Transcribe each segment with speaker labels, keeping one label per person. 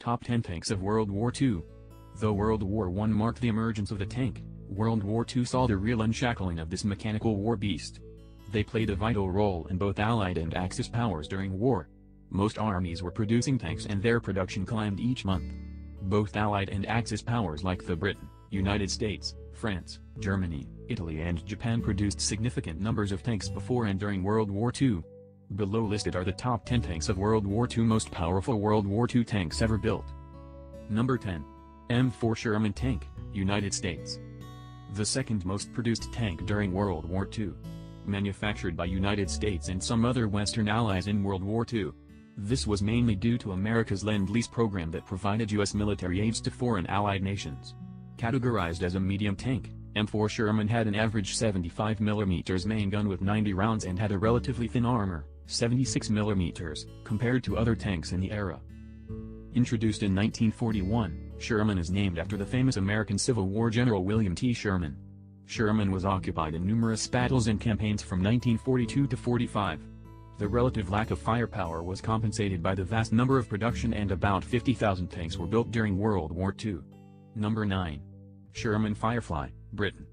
Speaker 1: Top 10 Tanks of World War II. Though World War I marked the emergence of the tank, World War II saw the real unshackling of this mechanical war beast. They played a vital role in both Allied and Axis powers during war. Most armies were producing tanks and their production climbed each month. Both Allied and Axis powers like the Britain, United States, France, Germany, Italy and Japan produced significant numbers of tanks before and during World War II. Below listed are the top 10 tanks of World War II. Most powerful World War II tanks ever built. Number 10. M4 Sherman Tank, United States. The second most produced tank during World War II. Manufactured by United States and some other Western allies in World War II. This was mainly due to America's Lend-Lease program that provided U.S. military aids to foreign allied nations. Categorized as a medium tank, M4 Sherman had an average 75mm main gun with 90 rounds and had a relatively thin armor, 76mm, compared to other tanks in the era. Introduced in 1941, Sherman is named after the famous American Civil War General William T. Sherman. Sherman was occupied in numerous battles and campaigns from 1942 to 45. The relative lack of firepower was compensated by the vast number of production and about 50,000 tanks were built during World War II. Number 9. Sherman Firefly, Britain.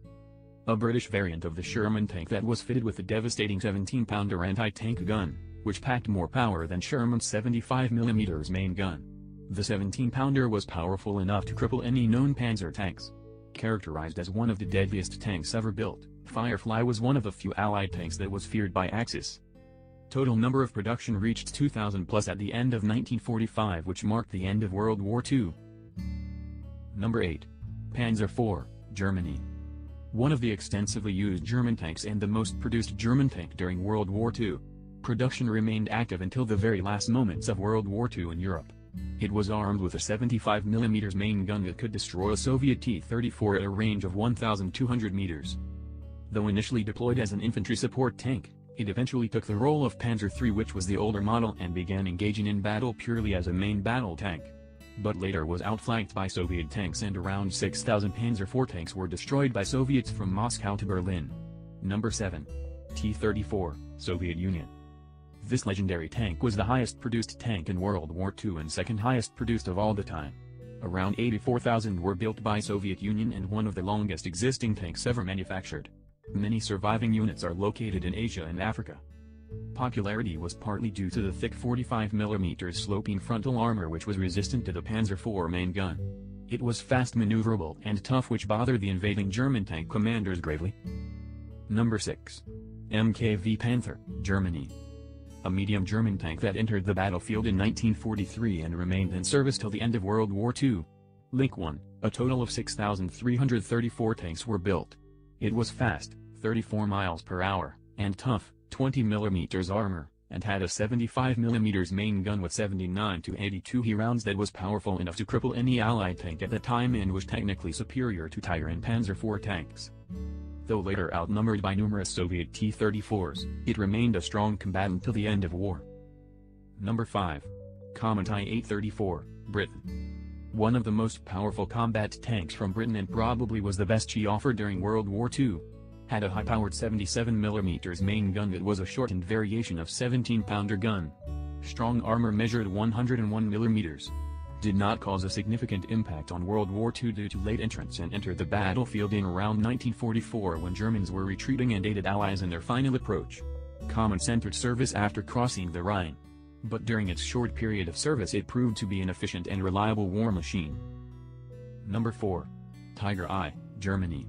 Speaker 1: A British variant of the Sherman tank that was fitted with a devastating 17-pounder anti-tank gun, which packed more power than Sherman's 75mm main gun. The 17-pounder was powerful enough to cripple any known Panzer tanks. Characterized as one of the deadliest tanks ever built, Firefly was one of the few Allied tanks that was feared by Axis. Total number of production reached 2,000 plus at the end of 1945, which marked the end of World War II. Number 8. Panzer IV, Germany. One of the extensively used German tanks and the most produced German tank during World War II. Production remained active until the very last moments of World War II in Europe. It was armed with a 75mm main gun that could destroy a Soviet T-34 at a range of 1,200 meters. Though initially deployed as an infantry support tank, it eventually took the role of Panzer III, which was the older model, and began engaging in battle purely as a main battle tank. But later was outflanked by Soviet tanks and around 6,000 Panzer IV tanks were destroyed by Soviets from Moscow to Berlin. Number 7. T-34, Soviet Union. This legendary tank was the highest produced tank in World War II and second highest produced of all the time. Around 84,000 were built by Soviet Union and one of the longest existing tanks ever manufactured. Many surviving units are located in Asia and Africa. Popularity was partly due to the thick 45mm sloping frontal armor, which was resistant to the Panzer IV main gun. It was fast maneuverable and tough, which bothered the invading German tank commanders gravely. Number 6. MKV Panther, Germany. A medium German tank that entered the battlefield in 1943 and remained in service till the end of World War II. Link 1, a total of 6,334 tanks were built. It was fast, 34 miles per hour, and tough, 20mm armor, and had a 75mm main gun with 79 to 82 He rounds that was powerful enough to cripple any Allied tank at the time and was technically superior to Tiger and Panzer IV tanks. Though later outnumbered by numerous Soviet T-34s, it remained a strong combatant till the end of war. Number 5. Comet I-834, Britain. One of the most powerful combat tanks from Britain and probably was the best she offered during World War II. Had a high-powered 77mm main gun that was a shortened variation of 17-pounder gun. Strong armor measured 101mm. Did not cause a significant impact on World War II due to late entrance and entered the battlefield in around 1944 when Germans were retreating and aided Allies in their final approach. Comet entered service after crossing the Rhine. But during its short period of service it proved to be an efficient and reliable war machine. Number 4. Tiger I, Germany.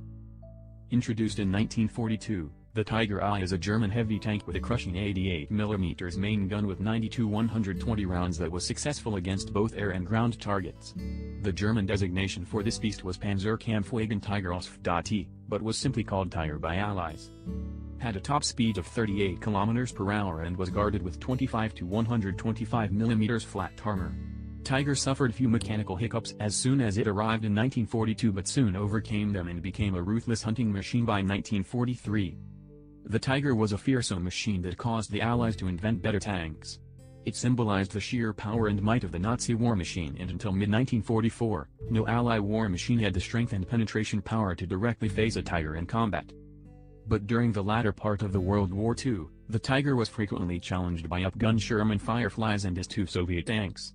Speaker 1: Introduced in 1942, the Tiger I is a German heavy tank with a crushing 88mm main gun with 90-120 rounds that was successful against both air and ground targets. The German designation for this beast was Panzerkampfwagen Tiger T, but was simply called Tiger by Allies. Had a top speed of 38 km per hour and was guarded with 25 to 125mm flat armor. Tiger suffered few mechanical hiccups as soon as it arrived in 1942, but soon overcame them and became a ruthless hunting machine by 1943. The Tiger was a fearsome machine that caused the Allies to invent better tanks. It symbolized the sheer power and might of the Nazi war machine, and until mid-1944, no Ally war machine had the strength and penetration power to directly face a Tiger in combat. But during the latter part of the World War II, the Tiger was frequently challenged by upgunned Sherman Fireflies and his two Soviet tanks.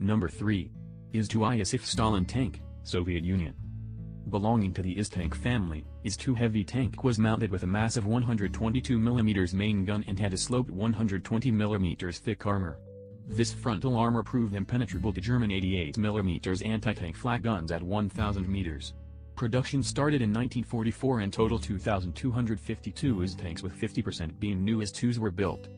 Speaker 1: Number 3. IS-2 Iosif Stalin tank, Soviet Union. Belonging to the IS tank family, IS-2 heavy tank was mounted with a massive 122mm main gun and had a sloped 120mm thick armor. This frontal armor proved impenetrable to German 88mm anti-tank flak guns at 1,000 meters. Production started in 1944 and total 2,252 IS tanks, with 50% being new IS-2s were built.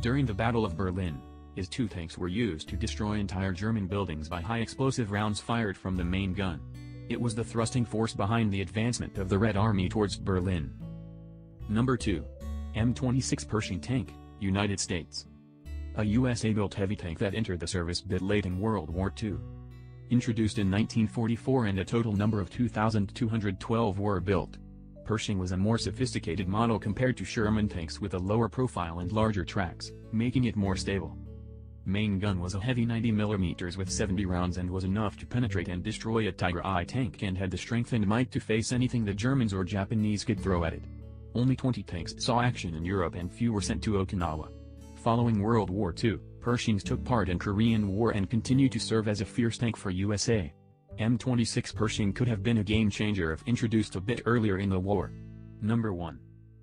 Speaker 1: During the Battle of Berlin, IS-2 tanks were used to destroy entire German buildings by high-explosive rounds fired from the main gun. It was the thrusting force behind the advancement of the Red Army towards Berlin. Number 2. M26 Pershing tank, United States. A USA-built heavy tank that entered the service bit late in World War II. Introduced in 1944 and a total number of 2,212 were built. Pershing was a more sophisticated model compared to Sherman tanks, with a lower profile and larger tracks, making it more stable. Main gun was a heavy 90mm with 70 rounds and was enough to penetrate and destroy a Tiger I tank, and had the strength and might to face anything the Germans or Japanese could throw at it. Only 20 tanks saw action in Europe and few were sent to Okinawa. Following World War II, Pershings took part in Korean War and continued to serve as a fierce tank for USA. M26 Pershing could have been a game-changer if introduced a bit earlier in the war. Number 1.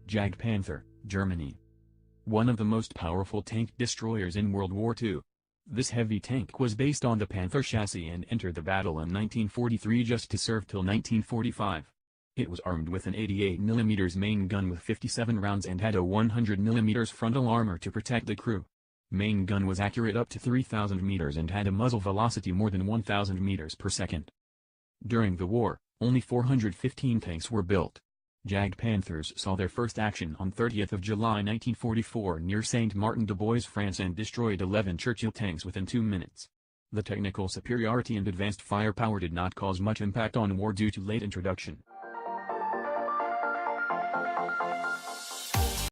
Speaker 1: Jagdpanther, Germany. One of the most powerful tank destroyers in World War II. This heavy tank was based on the Panther chassis and entered the battle in 1943 just to serve till 1945. It was armed with an 88mm main gun with 57 rounds and had a 100mm frontal armor to protect the crew. Main gun was accurate up to 3,000 meters and had a muzzle velocity more than 1,000 meters per second. During the war, only 415 tanks were built. Jagdpanthers saw their first action on 30th of July 1944 near Saint-Martin-de-Bois, France, and destroyed 11 Churchill tanks within 2 minutes. The technical superiority and advanced firepower did not cause much impact on war due to late introduction.